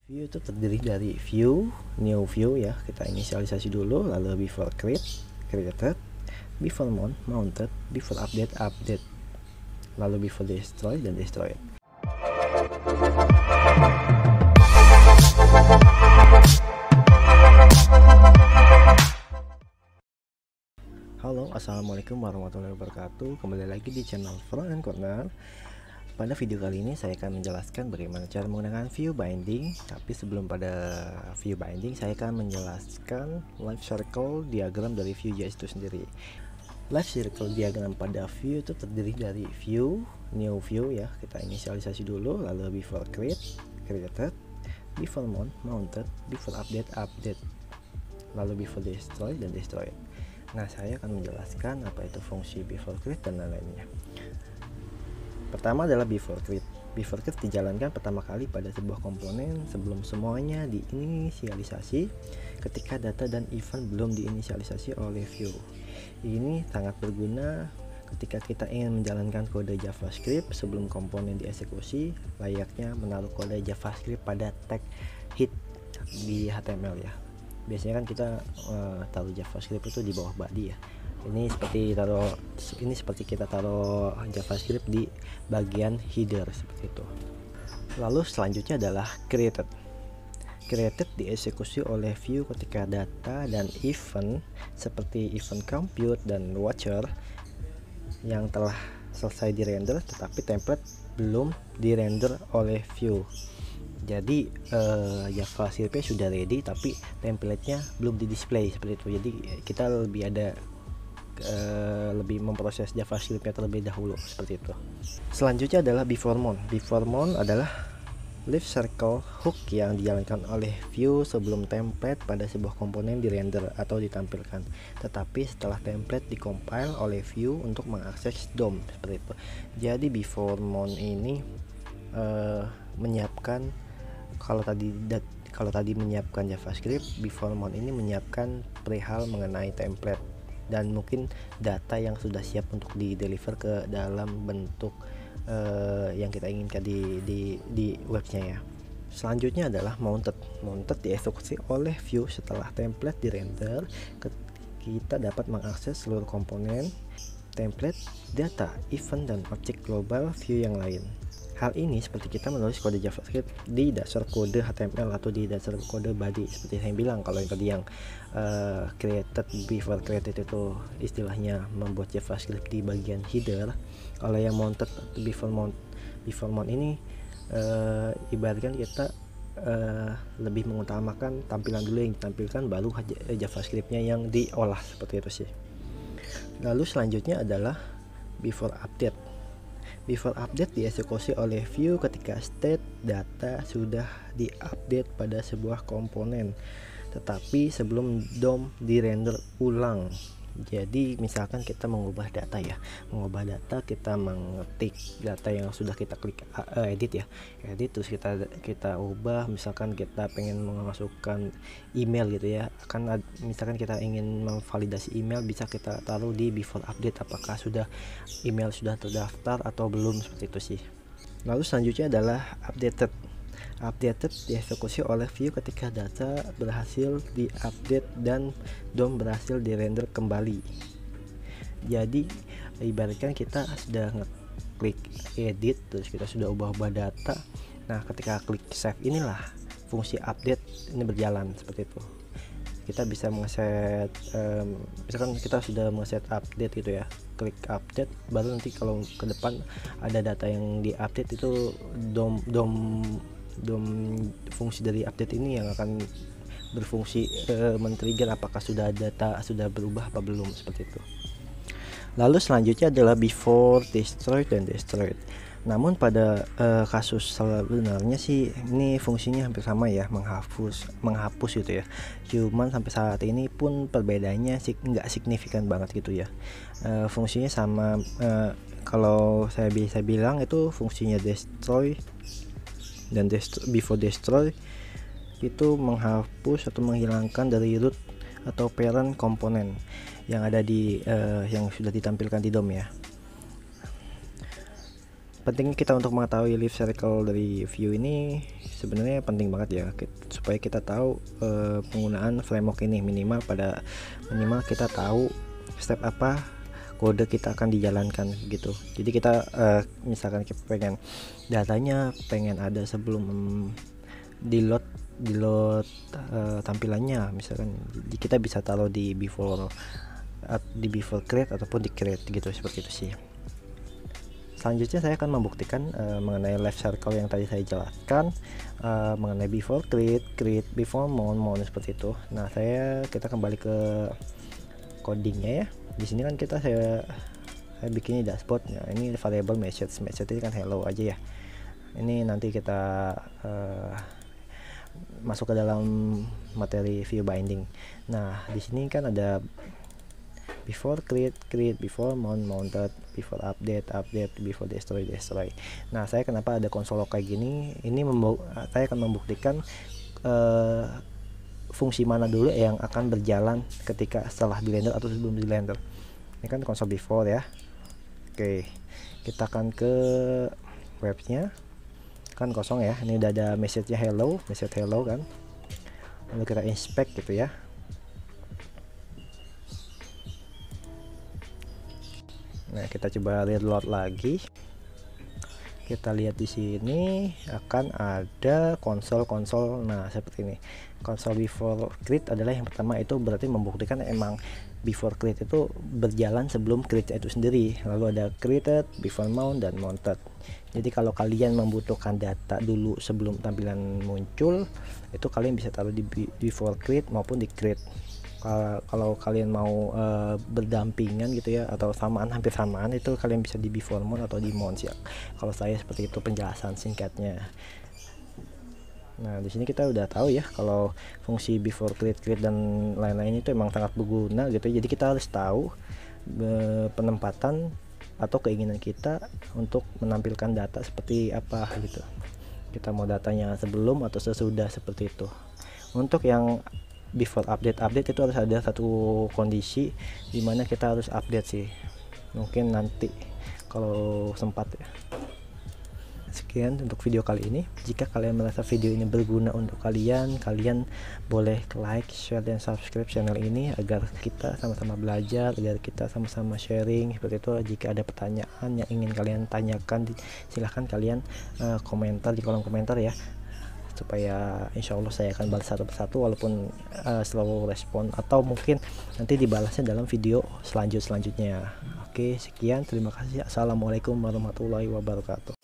View itu terdiri dari view, new view ya, kita inisialisasi dulu, lalu before created, before mount, mounted, before update, update, lalu before destroy dan destroyed. Halo, assalamualaikum warahmatullahi wabarakatuh. Kembali lagi di channel Front and Corner. Pada video kali ini saya akan menjelaskan bagaimana cara menggunakan view binding. Tapi sebelum pada view binding, saya akan menjelaskan life circle diagram dari Vue.js itu sendiri. Life circle diagram pada view itu terdiri dari view, new view ya, kita inisialisasi dulu, lalu before created, before mount, mounted, before update, update, lalu before destroy dan destroyed. Nah, saya akan menjelaskan apa itu fungsi before create dan lain-lainnya. Pertama adalah before create. Before create dijalankan pertama kali pada sebuah komponen sebelum semuanya diinisialisasi, ketika data dan event belum diinisialisasi oleh view. Ini sangat berguna ketika kita ingin menjalankan kode JavaScript sebelum komponen dieksekusi, layaknya menaruh kode JavaScript pada tag hit di HTML ya. Biasanya kan kita taruh JavaScript itu di bawah body ya. Ini seperti kita taruh JavaScript di bagian header seperti itu. Lalu selanjutnya adalah created. Created dieksekusi oleh view ketika data dan event seperti event compute dan watcher yang telah selesai dirender tetapi template belum dirender oleh view. Jadi JavaScript-nya sudah ready tapi template-nya belum di display seperti itu. Jadi kita lebih memproses JavaScript-nya terlebih dahulu seperti itu. Selanjutnya adalah before mount. Before mount adalah life circle hook yang dijalankan oleh view sebelum template pada sebuah komponen dirender atau ditampilkan, tetapi setelah template dikompile oleh view untuk mengakses DOM seperti itu. Jadi before mount ini menyiapkan, kalau tadi menyiapkan JavaScript, before mount ini menyiapkan perihal mengenai template dan mungkin data yang sudah siap untuk di deliver ke dalam bentuk yang kita inginkan di webnya ya. Selanjutnya adalah mounted. Mounted dieksekusi oleh view setelah template dirender. Kita dapat mengakses seluruh komponen, template, data, event, dan objek global view yang lain. Hal ini seperti kita menulis kode JavaScript di dasar kode HTML atau di dasar kode body. Seperti saya bilang, kalau yang tadi yang created before created itu istilahnya membuat JavaScript di bagian header. Kalau yang mounted before mount ini ibaratkan kita lebih mengutamakan tampilan dulu yang ditampilkan, baru JavaScript-nya yang diolah seperti itu sih. Lalu selanjutnya adalah before update. Before update dieksekusi oleh view ketika state data sudah diupdate pada sebuah komponen, tetapi sebelum DOM dirender ulang. Jadi misalkan kita mengubah data ya, kita mengetik data yang sudah kita klik edit terus kita ubah, misalkan kita pengen memasukkan email gitu ya, kan misalkan kita ingin memvalidasi email, bisa kita taruh di before update apakah email sudah terdaftar atau belum, seperti itu sih. Lalu selanjutnya adalah updated. Updated dieksekusi oleh view ketika data berhasil diupdate dan DOM berhasil dirender kembali. Jadi ibaratkan kita sudah ngeklik edit, terus kita sudah ubah data. Nah, ketika klik save, inilah fungsi update ini berjalan seperti itu. Kita bisa mengeset misalkan kita sudah mengeset update gitu ya, klik update, baru nanti kalau ke depan ada data yang diupdate itu DOM fungsi dari update ini yang akan berfungsi men-trigger apakah data sudah berubah apa belum, seperti itu. Lalu selanjutnya adalah before destroy dan destroyed. Namun pada kasus sebenarnya sih ini fungsinya hampir sama ya, menghapus gitu ya. Cuman sampai saat ini pun perbedaannya nggak signifikan banget gitu ya. Fungsinya sama, kalau saya bisa bilang itu fungsinya destroy dan before destroy itu menghapus atau menghilangkan dari root atau parent komponen yang ada di yang sudah ditampilkan di DOM ya. pentingnya kita untuk mengetahui life cycle dari view ini sebenarnya penting banget ya, supaya kita tahu penggunaan framework ini. Minimal kita tahu step apa kode kita akan dijalankan gitu. Jadi kita misalkan kita pengen datanya pengen ada sebelum di load tampilannya, misalkan kita bisa taruh di before create ataupun di create gitu, seperti itu sih. Selanjutnya saya akan membuktikan mengenai life cycle yang tadi saya jelaskan, mengenai before create, before mount seperti itu. Nah, kita kembali ke codingnya ya. Di sini kan saya bikin dashboard. Nah, ini variable message ini kan hello aja ya. Ini nanti kita masuk ke dalam materi view binding. Nah, di sini kan ada before create, before mounted, before update, before destroy. Nah, saya kenapa ada konsol kayak gini? Ini saya akan membuktikan fungsi mana dulu yang akan berjalan ketika setelah di render atau sebelum di render. Ini kan konsol before ya. Oke, kita akan ke webnya, kan kosong ya. Ini udah ada message hello kan. Lalu kita inspect gitu ya. Nah, kita coba reload lagi. Kita lihat di sini akan ada konsol. Nah, seperti ini. Konsol before create adalah yang pertama, itu berarti membuktikan emang before create itu berjalan sebelum create itu sendiri. Lalu ada created, before mount, dan mounted. Jadi kalau kalian membutuhkan data dulu sebelum tampilan muncul, itu kalian bisa taruh di before create maupun di create. Kalau kalian mau berdampingan gitu ya, atau hampir samaan, itu kalian bisa di before mount atau di mount ya. Kalau saya seperti itu penjelasan singkatnya. Nah, di sini kita udah tahu ya kalau fungsi before create dan lain-lain itu emang sangat berguna gitu. Jadi kita harus tahu penempatan atau keinginan kita untuk menampilkan data seperti apa gitu. Kita mau datanya sebelum atau sesudah, seperti itu. Untuk yang before update itu harus ada satu kondisi dimana kita harus update sih, mungkin nanti kalau sempat ya. Sekian untuk video kali ini. Jika kalian merasa video ini berguna untuk kalian boleh like, share, dan subscribe channel ini agar kita sama-sama belajar, agar kita sama-sama sharing seperti itu. Jika ada pertanyaan yang ingin kalian tanyakan, silahkan kalian komentar di kolom komentar ya, supaya insya Allah saya akan balas satu persatu, walaupun slow respon, atau mungkin nanti dibalasnya dalam video selanjutnya. Oke, sekian, terima kasih. Assalamualaikum warahmatullahi wabarakatuh.